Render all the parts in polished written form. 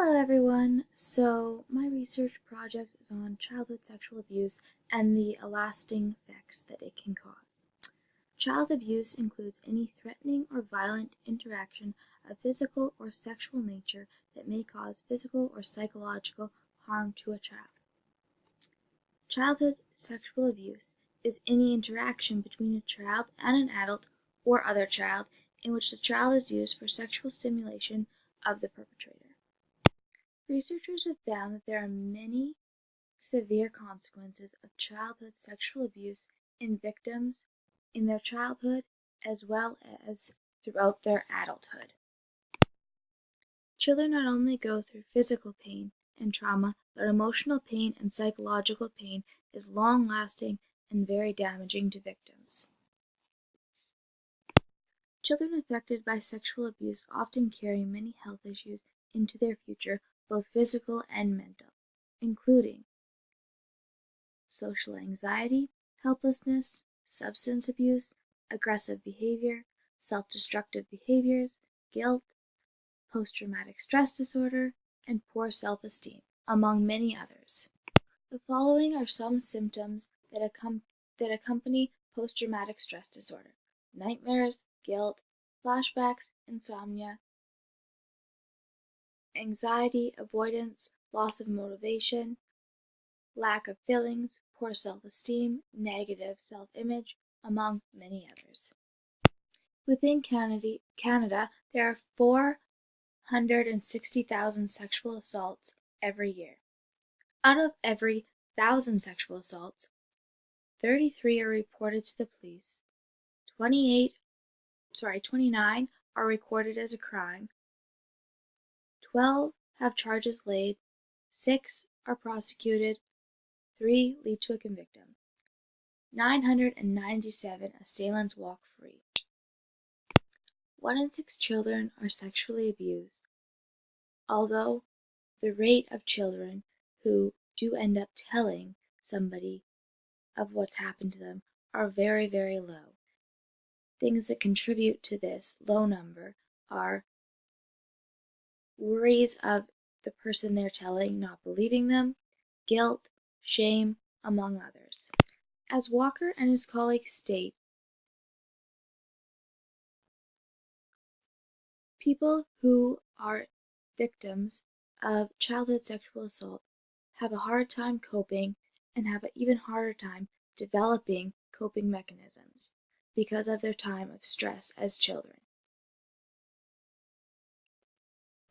Hello everyone. So my research project is on childhood sexual abuse and the lasting effects that it can cause. Child abuse includes any threatening or violent interaction of physical or sexual nature that may cause physical or psychological harm to a child. Childhood sexual abuse is any interaction between a child and an adult or other child in which the child is used for sexual stimulation of the perpetrator. Researchers have found that there are many severe consequences of childhood sexual abuse in victims in their childhood as well as throughout their adulthood. Children not only go through physical pain and trauma, but emotional pain and psychological pain is long-lasting and very damaging to victims. Children affected by sexual abuse often carry many health issues into their future, both physical and mental, including social anxiety, helplessness, substance abuse, aggressive behavior, self-destructive behaviors, guilt, post-traumatic stress disorder, and poor self-esteem, among many others. The following are some symptoms that accompany post-traumatic stress disorder: nightmares, guilt, flashbacks, insomnia, anxiety, avoidance, loss of motivation, lack of feelings, poor self-esteem, negative self-image, among many others. Within Canada, there are 460,000 sexual assaults every year. Out of every 1,000 sexual assaults, 33 are reported to the police, 29 are recorded as a crime, 12 have charges laid, 6 are prosecuted, 3 lead to a conviction. 997 assailants walk free. 1 in 6 children are sexually abused, although the rate of children who do end up telling somebody of what's happened to them are very, very low. Things that contribute to this low number are worries of the person they're telling not believing them, guilt, shame, among others. As Walker and his colleagues state, people who are victims of childhood sexual assault have a hard time coping and have an even harder time developing coping mechanisms because of their time of stress as children,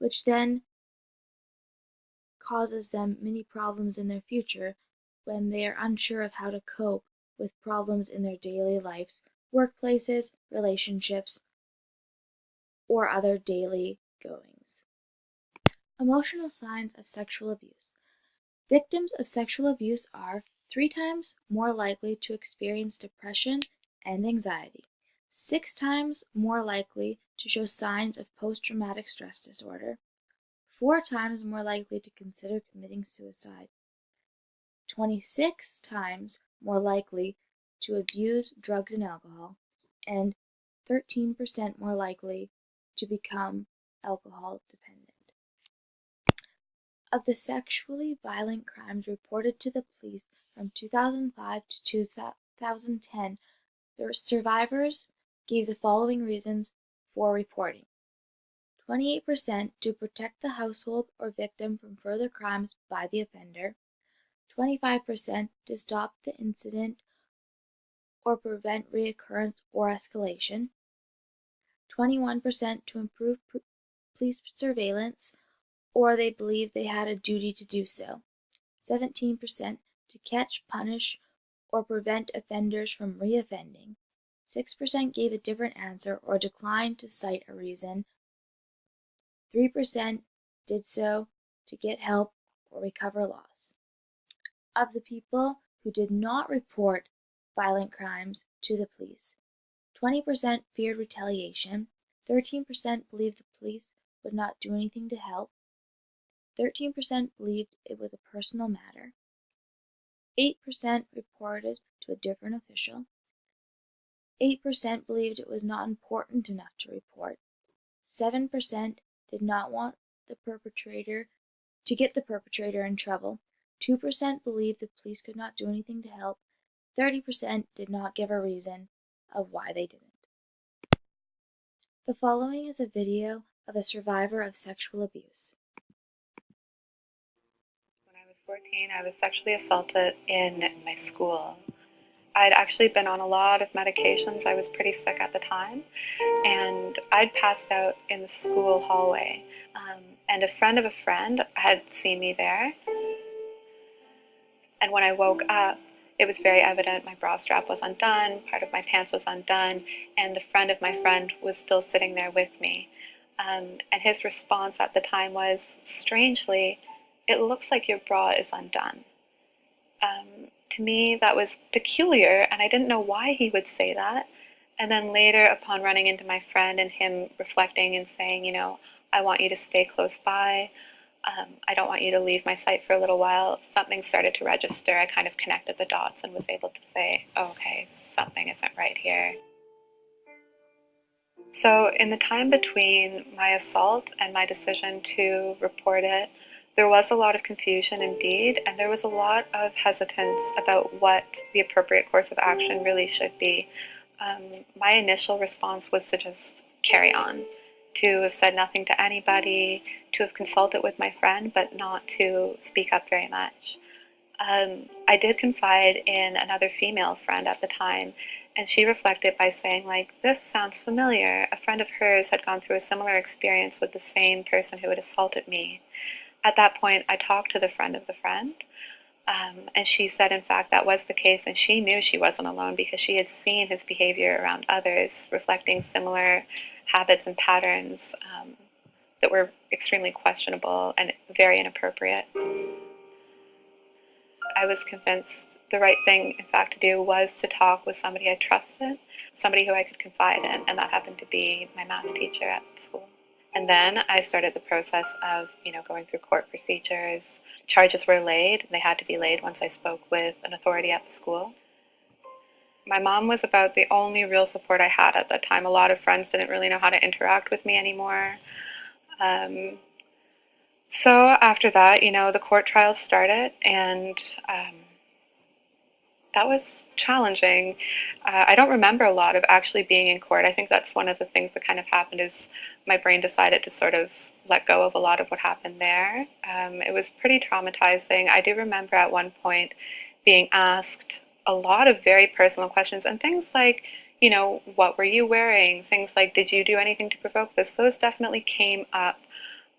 which then causes them many problems in their future when they are unsure of how to cope with problems in their daily lives, workplaces, relationships, or other daily goings. Emotional signs of sexual abuse. Victims of sexual abuse are 3 times more likely to experience depression and anxiety, 6 times more likely to show signs of post-traumatic stress disorder, 4 times more likely to consider committing suicide, 26 times more likely to abuse drugs and alcohol, and 13% more likely to become alcohol dependent. Of the sexually violent crimes reported to the police from 2005 to 2010, the survivors gave the following reasons for reporting: 28% to protect the household or victim from further crimes by the offender, 25% to stop the incident or prevent reoccurrence or escalation, 21% to improve police surveillance or they believed they had a duty to do so, 17% to catch, punish, or prevent offenders from reoffending, 6% gave a different answer or declined to cite a reason, 3% did so to get help or recover loss. Of the people who did not report violent crimes to the police, 20% feared retaliation, 13% believed the police would not do anything to help, 13% believed it was a personal matter, 8% reported to a different official, 8% believed it was not important enough to report, 7% did not want to get the perpetrator in trouble. 2% believed the police could not do anything to help. 30% did not give a reason of why they didn't. The following is a video of a survivor of sexual abuse. When I was 14, I was sexually assaulted in my school. I'd actually been on a lot of medications. I was pretty sick at the time, and I'd passed out in the school hallway. And a friend of a friend had seen me there. And when I woke up, it was very evident my bra strap was undone, part of my pants was undone, and the friend of my friend was still sitting there with me. And his response at the time was, strangely, "It looks like your bra is undone." To me, that was peculiar, and I didn't know why he would say that. And then later, upon running into my friend and him reflecting and saying, I want you to stay close by, I don't want you to leave my sight for a little while, something started to register. I kind of connected the dots and was able to say, oh, okay, something isn't right here. So in the time between my assault and my decision to report it, there was a lot of confusion indeed, and there was a lot of hesitance about what the appropriate course of action really should be. My initial response was to just carry on, to have said nothing to anybody, to have consulted with my friend, but not to speak up very much. I did confide in another female friend at the time, and she reflected by saying, this sounds familiar. A friend of hers had gone through a similar experience with the same person who had assaulted me. At that point, I talked to the friend of the friend, and she said, in fact, that was the case, and she knew she wasn't alone because she had seen his behavior around others, reflecting similar habits and patterns that were extremely questionable and very inappropriate. I was convinced the right thing, in fact, to do was to talk with somebody I trusted, somebody who I could confide in, and that happened to be my math teacher at school. And then I started the process of, going through court procedures. Charges were laid, and they had to be laid once I spoke with an authority at the school. My mom was about the only real support I had at that time. A lot of friends didn't really know how to interact with me anymore. So after that, the court trial started, and that was challenging. I don't remember a lot of actually being in court. I think that's one of the things that kind of happened is my brain decided to sort of let go of a lot of what happened there. It was pretty traumatizing. I do remember at one point being asked a lot of very personal questions and things like, what were you wearing? Things like, did you do anything to provoke this? Those definitely came up.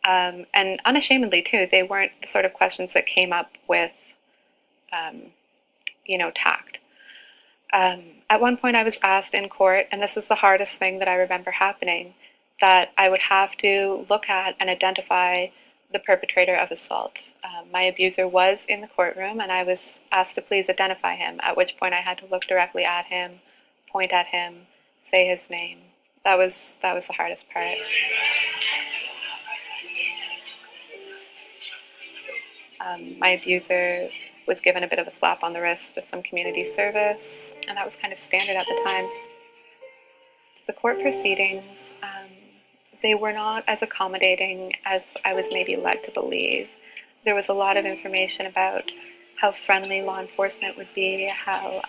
And unashamedly, too, they weren't the sort of questions that came up with tact. At one point I was asked in court, and this is the hardest thing that I remember happening, that I would have to look at and identify the perpetrator of assault. My abuser was in the courtroom, and I was asked to please identify him, at which point I had to look directly at him, point at him, say his name. That was the hardest part. My abuser was given a bit of a slap on the wrist of some community service, and that was kind of standard at the time. The court proceedings, they were not as accommodating as I was maybe led to believe. There was a lot of information about how friendly law enforcement would be, how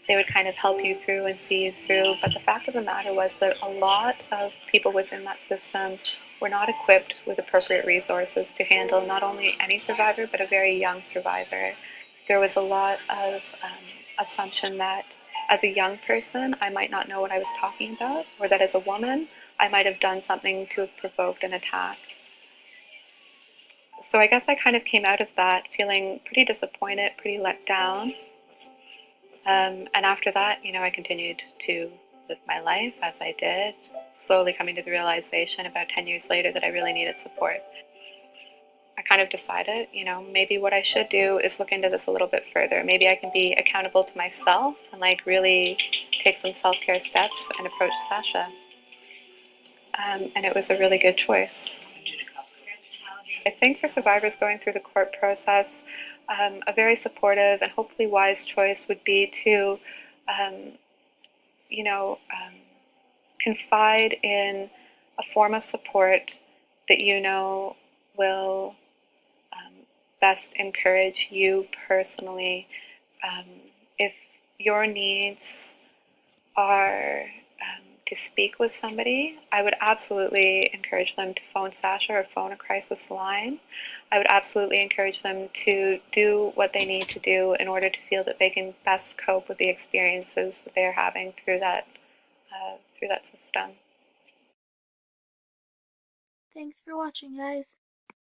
they would kind of help you through and see you through, but the fact of the matter was that a lot of people within that system were not equipped with appropriate resources to handle not only any survivor, but a very young survivor. There was a lot of assumption that as a young person, I might not know what I was talking about, or that as a woman, I might have done something to have provoked an attack. So I guess I kind of came out of that feeling pretty disappointed, pretty let down. And after that, I continued to live my life as I did, slowly coming to the realization about 10 years later that I really needed support. I kind of decided, maybe what I should do is look into this a little bit further. Maybe I can be accountable to myself and really take some self-care steps and approach Sasha. And it was a really good choice. I think for survivors going through the court process, a very supportive and hopefully wise choice would be to, confide in a form of support that you know will best encourage you personally. If your needs are to speak with somebody, I would absolutely encourage them to phone Sasha or phone a crisis line. I would absolutely encourage them to do what they need to do in order to feel that they can best cope with the experiences that they're having through that system. Thanks for watching, guys.